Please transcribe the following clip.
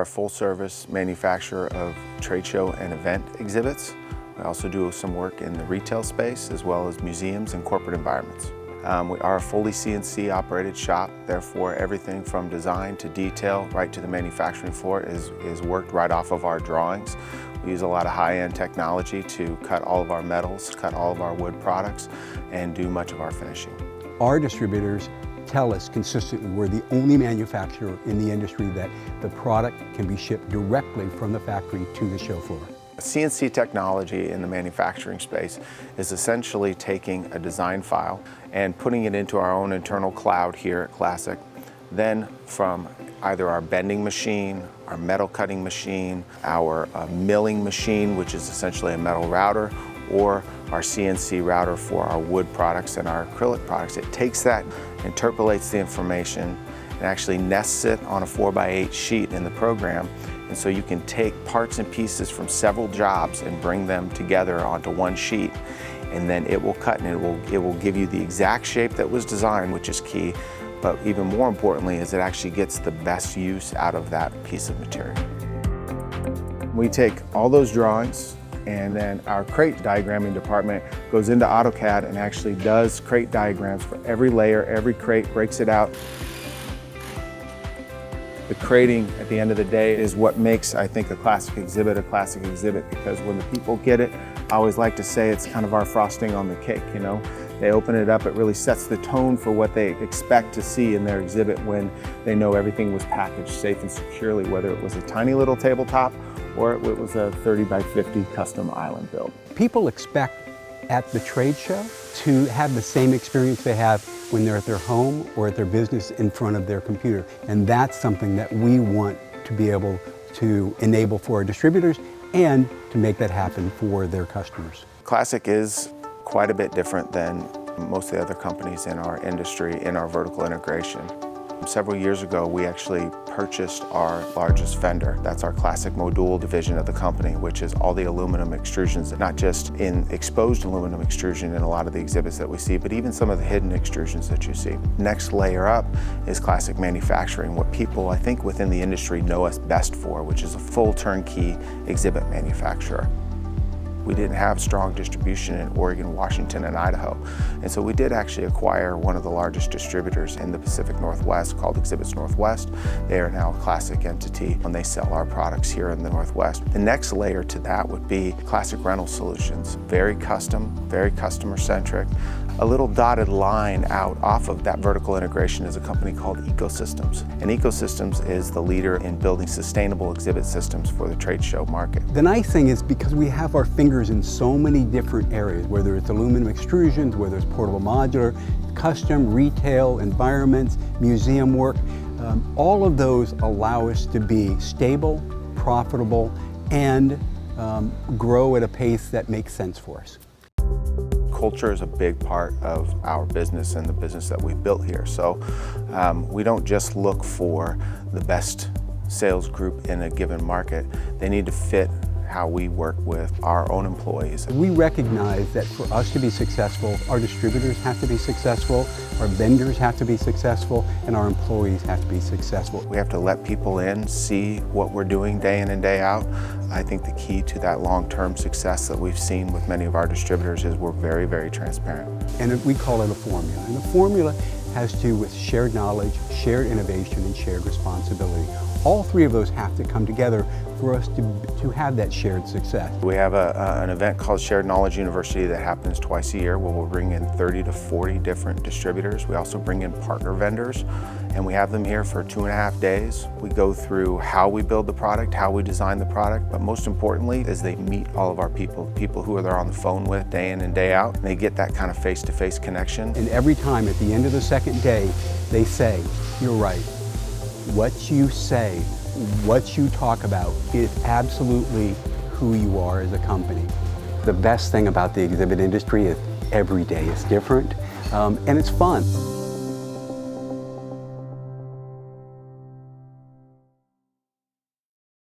a full-service manufacturer of trade show and event exhibits. We also do some work in the retail space as well as museums and corporate environments. We are a fully CNC operated shop, therefore everything from design to detail right to the manufacturing floor is worked right off of our drawings. We use a lot of high-end technology to cut all of our metals, cut all of our wood products, and do much of our finishing. Our distributors tell us consistently we're the only manufacturer in the industry that the product can be shipped directly from the factory to the show floor. CNC technology in the manufacturing space is essentially taking a design file and putting it into our own internal cloud here at Classic. Then from either our bending machine, our metal cutting machine, our milling machine, which is essentially a metal router, or our CNC router for our wood products and our acrylic products. It takes that, interpolates the information, and actually nests it on a 4x8 sheet in the program. And so you can take parts and pieces from several jobs and bring them together onto one sheet. And then it will cut and it will give you the exact shape that was designed, which is key. But even more importantly is it actually gets the best use out of that piece of material. We take all those drawings, and then our crate diagramming department goes into AutoCAD and actually does crate diagrams for every layer, every crate, breaks it out. The crating at the end of the day is what makes, I think, a classic exhibit, because when the people get it, I always like to say it's kind of our frosting on the cake, you know? They open it up, it really sets the tone for what they expect to see in their exhibit when they know everything was packaged safe and securely, whether it was a tiny little tabletop or it was a 30x50 custom island build. People expect at the trade show to have the same experience they have when they're at their home or at their business in front of their computer. And that's something that we want to be able to enable for our distributors and to make that happen for their customers. Classic is quite a bit different than most of the other companies in our industry in our vertical integration. Several years ago, we actually purchased our largest vendor. That's our Classic Module division of the company, which is all the aluminum extrusions, not just in exposed aluminum extrusion in a lot of the exhibits that we see, but even some of the hidden extrusions that you see. Next layer up is Classic Manufacturing, what people, I think, within the industry know us best for, which is a full turnkey exhibit manufacturer. We didn't have strong distribution in Oregon, Washington, and Idaho. And so we did actually acquire one of the largest distributors in the Pacific Northwest called Exhibits Northwest. They are now a Classic entity and they sell our products here in the Northwest. The next layer to that would be Classic Rental Solutions. Very custom, very customer-centric. A little dotted line out off of that vertical integration is a company called Ecosystems. And Ecosystems is the leader in building sustainable exhibit systems for the trade show market. The nice thing is because we have our fingers in so many different areas, whether it's aluminum extrusions, whether it's portable modular, custom, retail, environments, museum work, all of those allow us to be stable, profitable, and grow at a pace that makes sense for us. Culture is a big part of our business and the business that we've built here. So we don't just look for the best sales group in a given market. They need to fit how we work with our own employees. We recognize that for us to be successful, our distributors have to be successful, our vendors have to be successful, and our employees have to be successful. We have to let people in, see what we're doing day in and day out. I think the key to that long-term success that we've seen with many of our distributors is we're very, very transparent. And we call it a formula. And the formula has to do with shared knowledge, shared innovation, and shared responsibility. All three of those have to come together for us to have that shared success. We have an event called Shared Knowledge University that happens twice a year where we'll bring in 30 to 40 different distributors. We also bring in partner vendors, and we have them here for 2.5 days. We go through how we build the product, how we design the product, but most importantly is they meet all of our people who they're on the phone with day in and day out. And they get that kind of face-to-face connection. And every time at the end of the second day, they say, "You're right. What you say, what you talk about is absolutely who you are as a company." The best thing about the exhibit industry is every day is different and it's fun.